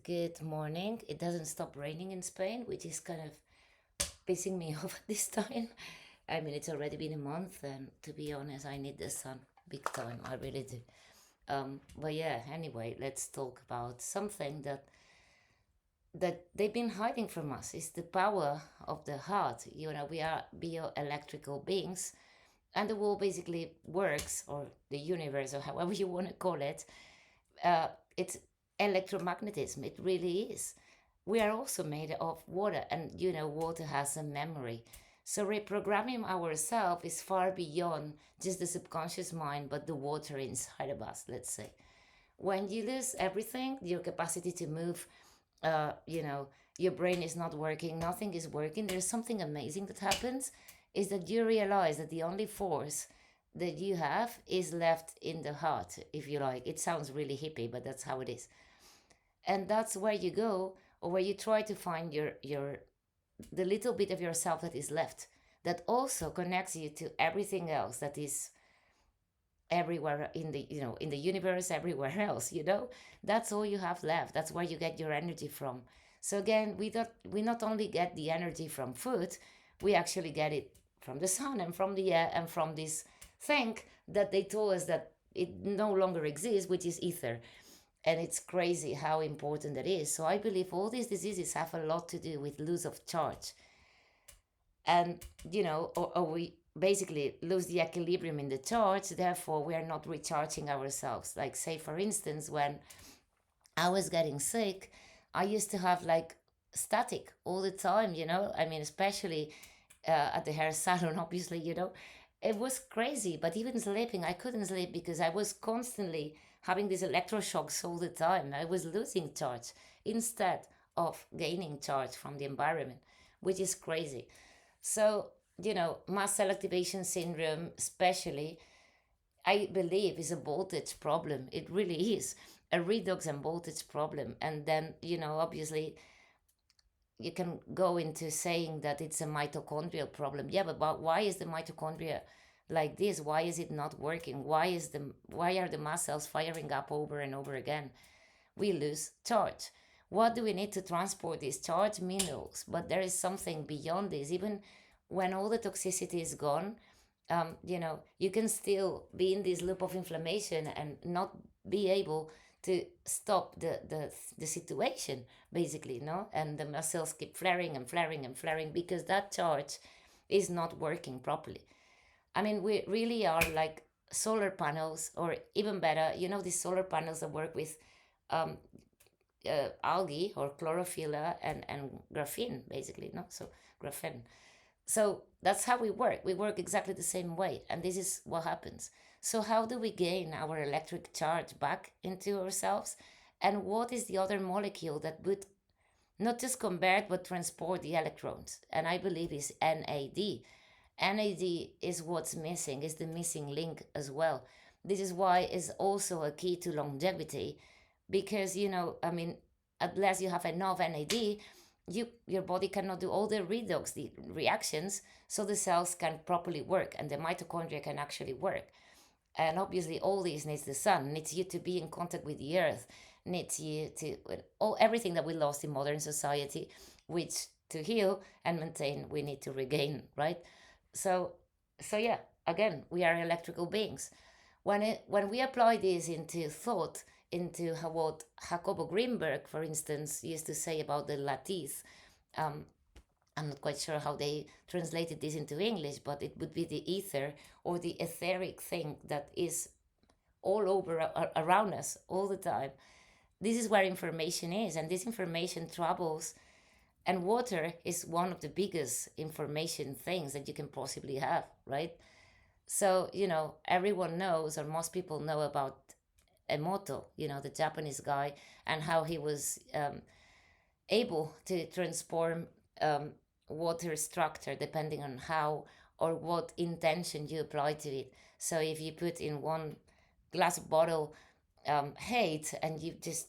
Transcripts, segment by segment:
Good morning. It doesn't stop raining in Spain, which is kind of pissing me off at this time. I mean, it's already been a month, and to be honest, I need the sun big time. I really do. But yeah, anyway, let's talk about something that they've been hiding from us. Is the power of the heart. We are bioelectrical beings, and the world basically works, or the universe, or however you want to call it. It's electromagnetism. It really is. We are also made of water, and water has a memory. So reprogramming ourselves is far beyond just the subconscious mind, but the water inside of us, let's say. When you lose everything, your capacity to move, uh, you know, your brain is not working, nothing is working. There's something amazing that happens is that you realize that the only force that you have is left in the heart, if you like. It sounds really hippie, but that's how it is. And that's where you go, or where you try to find your the little bit of yourself that is left, that also connects you to everything else that is everywhere in the in the universe, everywhere else. That's all you have left. That's where you get your energy from. So again, we not only get the energy from food, we actually get it from the sun and from the air and from this thing that they told us that it no longer exists, which is ether. And it's crazy how important that is. So I believe all these diseases have a lot to do with loss of charge. And or we basically lose the equilibrium in the charge, therefore we are not recharging ourselves. Like, say for instance, when I was getting sick, I used to have like static all the time. I mean, especially at the hair salon, obviously. It was crazy. But even sleeping, I couldn't sleep because I was constantly having these electroshocks all the time. I was losing charge instead of gaining charge from the environment, which is crazy. So, mast cell activation syndrome, especially, I believe is a voltage problem. It really is a redox and voltage problem. And then, obviously, you can go into saying that it's a mitochondrial problem. Yeah, but why is the mitochondria like this? Why is it not working? Why are the mast cells firing up over and over again? We lose charge. What do we need to transport this charge? Minerals. But there is something beyond this. Even when all the toxicity is gone, you can still be in this loop of inflammation and not be able to stop the situation, basically, no? And the muscles keep flaring and flaring and flaring because that charge is not working properly. I mean, we really are like solar panels, or even better, these solar panels that work with um, algae or chlorophyll and graphene, basically, no? So graphene. So that's how we work. We work exactly the same way. And this is what happens. So, how do we gain our electric charge back into ourselves? And what is the other molecule that would not just convert but transport the electrons? And I believe is NAD. NAD is what's missing, is the missing link as well. This is why it's also a key to longevity because, I mean, unless you have enough NAD, your body cannot do all the redox the reactions, so the cells can properly work and the mitochondria can actually work. And obviously all this needs the sun, needs you to be in contact with the earth, needs you to all everything that we lost in modern society, which to heal and maintain we need to regain, right? So so yeah, again, we are electrical beings. When we apply this into thought, into how, what Jacobo Greenberg, for instance, used to say about the lattice, um, I'm not quite sure how they translated this into English, but it would be the ether or the etheric thing that is all over around us all the time. This is where information is, and this information travels. And water is one of the biggest information things that you can possibly have, right? So, everyone knows, or most people know about Emoto, the Japanese guy, and how he was able to transform water structure depending on how or what intention you apply to it. So if you put in one glass bottle hate and you just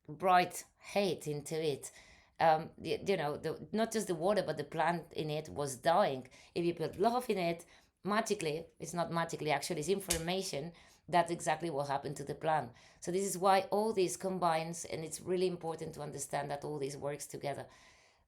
bright hate into it, not just the water but the plant in it was dying. If you put love in it, magically, it's not magically, actually it's information, That's exactly what happened to the plant. So this is why all this combines, and it's really important to understand that all this works together.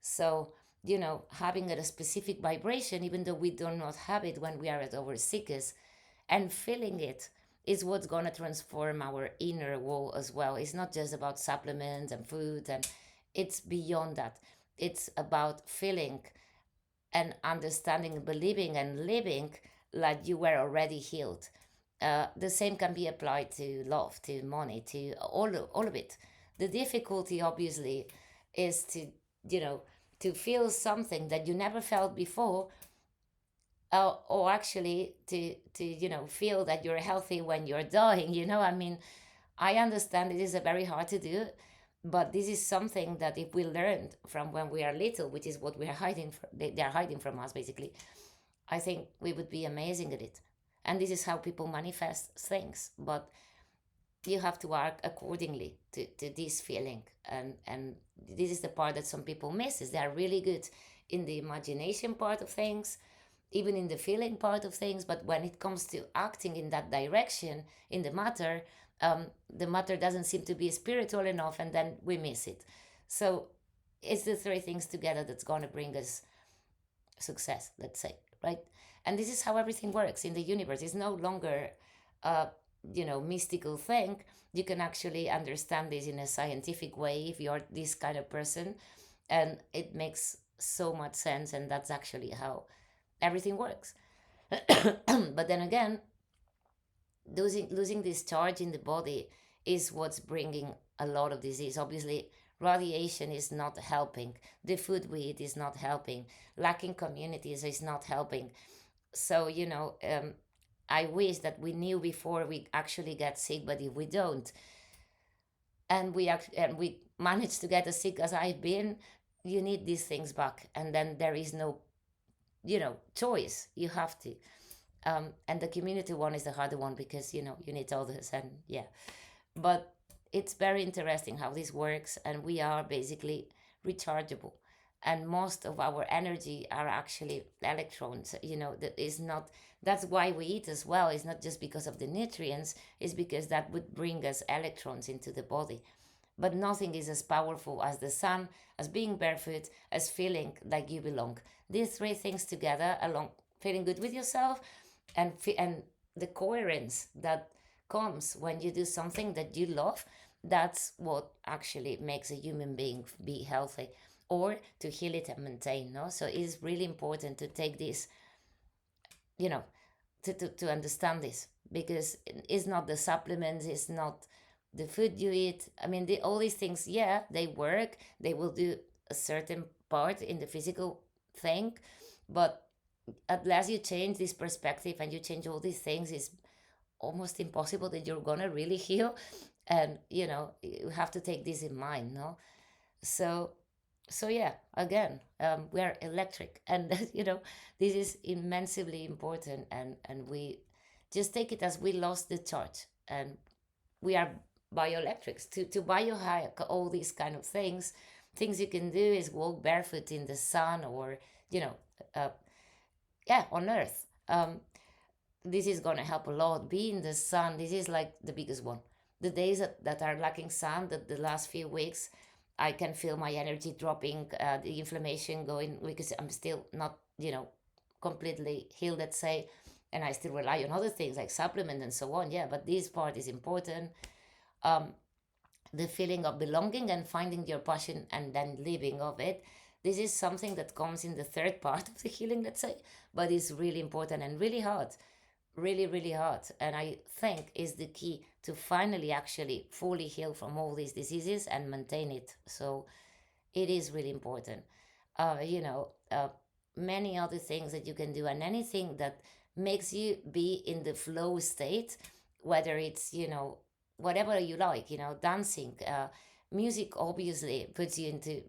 So, having a specific vibration, even though we do not have it when we are at our sickest, and feeling it is what's going to transform our inner world as well. It's not just about supplements and food, and it's beyond that. It's about feeling and understanding, believing, and living like you were already healed. The same can be applied to love, to money, to all of it. The difficulty, obviously, is you know, to feel something that you never felt before, or actually to feel that you're healthy when you're dying. I mean, I understand it is a very hard to do, but this is something that if we learned from when we are little, which is what we are hiding from, they are hiding from us basically. I think we would be amazing at it. And this is how people manifest things. But you have to act accordingly to this feeling. And this is the part that some people miss, is they are really good in the imagination part of things, even in the feeling part of things. But when it comes to acting in that direction, in the matter doesn't seem to be spiritual enough, and then we miss it. So it's the three things together that's going to bring us success, let's say, right? And this is how everything works in the universe. It's no longer a mystical thing. You can actually understand this in a scientific way if you're this kind of person, and it makes so much sense. And that's actually how everything works. But then again, losing this charge in the body is what's bringing a lot of disease. Obviously, radiation is not helping. The food we eat is not helping. Lacking communities is not helping. So, I wish that we knew before we actually get sick, but if we don't, and we manage to get as sick as I've been, you need these things back, and then there is no, choice. You have to. And the community one is the harder one because you need others, and yeah. But it's very interesting how this works, and we are basically rechargeable, and most of our energy are actually electrons. That is not. That's why we eat as well. It's not just because of the nutrients, it's because that would bring us electrons into the body. But nothing is as powerful as the sun, as being barefoot, as feeling like you belong. These three things together, along feeling good with yourself, and the coherence that comes when you do something that you love, that's what actually makes a human being be healthy, or to heal it and maintain. No, so it's really important to take this, you know to understand this, because it's not the supplements, it's not the food you eat. I mean, all these things, yeah, they work, they will do a certain part in the physical thing, but unless you change this perspective and you change all these things, it's almost impossible that you're gonna really heal. And you have to take this in mind, no? So yeah, again, we are electric, and this is immensely important, and we just take it as we lost the charge, and we are bioelectrics to biohack all these kind of things you can do is walk barefoot in the sun, or you know uh, yeah, on earth. This is going to help a lot. Be in the sun, this is like the biggest one. The days that are lacking sun, that the last few weeks, I can feel my energy dropping, the inflammation going, because I'm still not completely healed, let's say, and I still rely on other things like supplement and so on. Yeah, but this part is important. um, the feeling of belonging and finding your passion and then living of it, this is something that comes in the third part of the healing, let's say, but it's really important and really hard, really, really hard. And I think is the key to finally actually fully heal from all these diseases and maintain it. So it is really important. Many other things that you can do, and anything that makes you be in the flow state, whether it's whatever you like, dancing, music obviously puts you into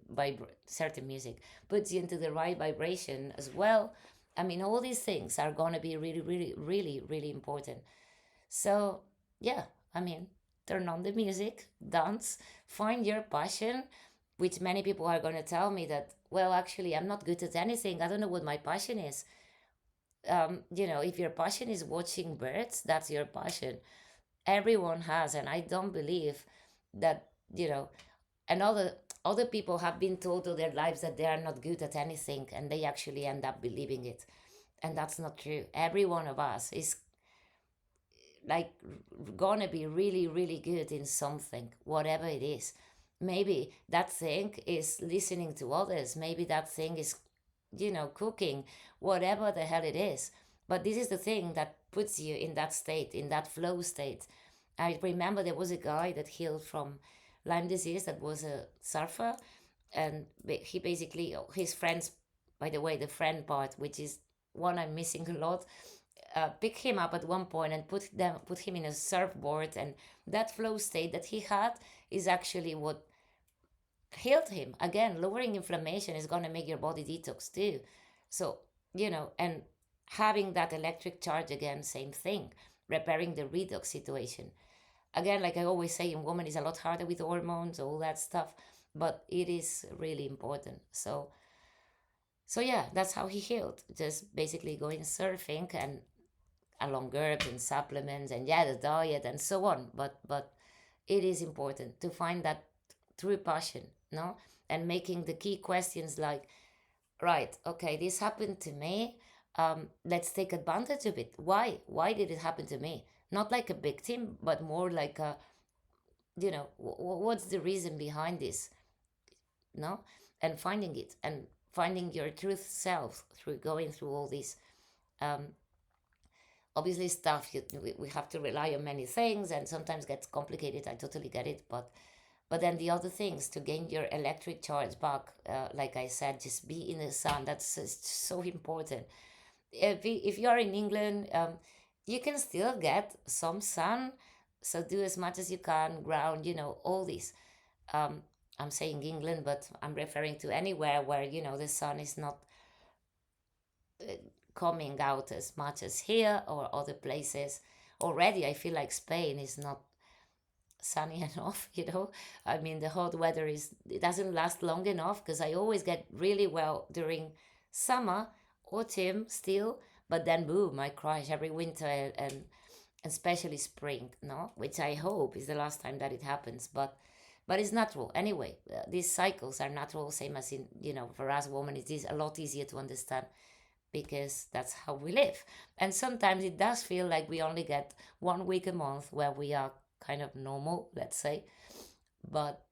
certain music puts you into the right vibration as well. I mean, all these things are going to be really, really, really, really important. So yeah, I mean, turn on the music, dance, find your passion, which many people are going to tell me that, well, actually, I'm not good at anything, I don't know what my passion is. If your passion is watching birds, that's your passion. Everyone has, and I don't believe that, you know, and other people have been told all their lives that they are not good at anything, and they actually end up believing it. And that's not true. Every one of us is like gonna be really, really good in something, whatever it is. Maybe that thing is listening to others. Maybe that thing is, cooking, whatever the hell it is. But this is the thing that puts you in that state, in that flow state. I remember there was a guy that healed from Lyme disease that was a surfer, and he basically, his friends, by the way, the friend part, which is one I'm missing a lot, pick him up at one point and put him in a surfboard, and that flow state that he had is actually what healed him. Again, lowering inflammation is going to make your body detox too. So, and having that electric charge, again, same thing, repairing the redox situation. Again, like I always say, in women is a lot harder with hormones, all that stuff, but it is really important. So yeah, that's how he healed, just basically going surfing and along herbs and supplements, and yeah, the diet and so on. But it is important to find that true passion, no, and making the key questions like, right, okay, this happened to me, let's take advantage of it. Why did it happen to me? Not like a victim, but more like a, what's the reason behind this, no, and finding it, and finding your truth self through going through all this. um, Obviously stuff, we have to rely on many things, and sometimes gets complicated, I totally get it. But then the other things to gain your electric charge back, like I said, just be in the sun. That's so important. If you are in England, you can still get some sun, so do as much as you can, ground, all this. um, I'm saying England, but I'm referring to anywhere where, the sun is not uh, coming out as much as here or other places. Already, I feel like Spain is not sunny enough. I mean, the hot weather it doesn't last long enough, because I always get really well during summer, autumn still, but then boom, I crash every winter, and especially spring, no, which I hope is the last time that it happens. But it's natural anyway. These cycles are natural, same as in, for us women, it is a lot easier to understand, because that's how we live. And sometimes it does feel like we only get 1 week a month where we are kind of normal, let's say. But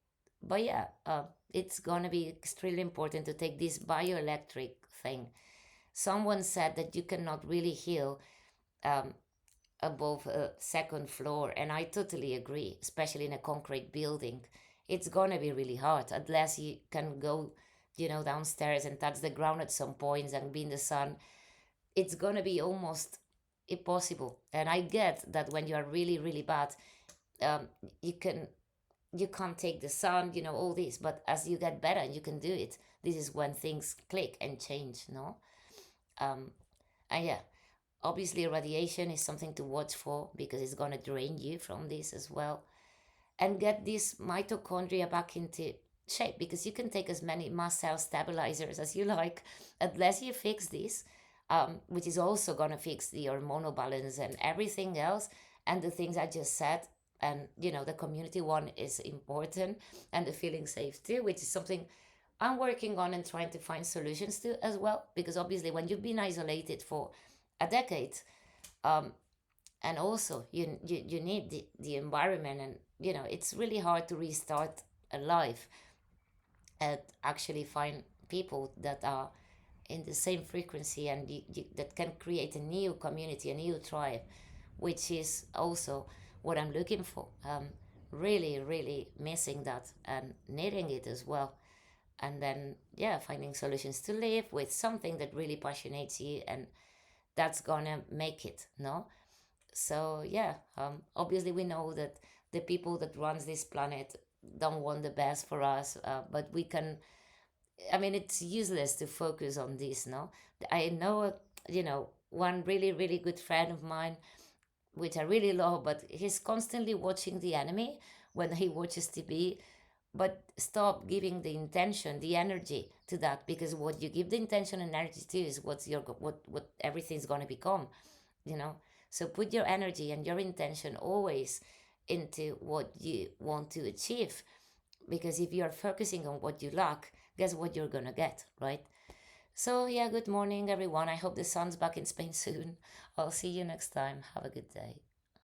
yeah, it's gonna be extremely important to take this bioelectric thing. Someone said that you cannot really heal um, above a second floor, and I totally agree, especially in a concrete building. It's gonna be really hard unless you can go, downstairs and touch the ground at some points and be in the sun. It's gonna be almost impossible. And I get that when you are really, really bad, um, you can you can't take the sun, all this. But as you get better and you can do it, this is when things click and change, no. um and yeah, obviously radiation is something to watch for, because it's going to drain you from this as well, and get this mitochondria back into shape, because you can take as many mast cell stabilizers as you like, unless you fix this, which is also going to fix the hormonal balance and everything else, and the things I just said. And the community one is important, and the feeling safe too, which is something I'm working on and trying to find solutions to as well, because obviously when you've been isolated for a decade, um, and also you need the environment, and it's really hard to restart a life and actually find people that are in the same frequency, and that can create a new community, a new tribe, which is also what I'm looking for. Really, really missing that and needing it as well. And then, yeah, finding solutions to live with something that really passionates you, and that's gonna make it, no. So yeah, obviously we know that the people that runs this planet don't want the best for us, but we can, I mean, it's useless to focus on this, no. I know, one really, really good friend of mine, which I really love, but he's constantly watching the enemy when he watches TV. But stop giving the intention, the energy to that, because what you give the intention and energy to is what everything's going to become, you know. So put your energy and your intention always into what you want to achieve, because if you're focusing on what you lack, guess what you're gonna get, right? So yeah, good morning everyone. I hope the sun's back in Spain soon. I'll see you next time. Have a good day.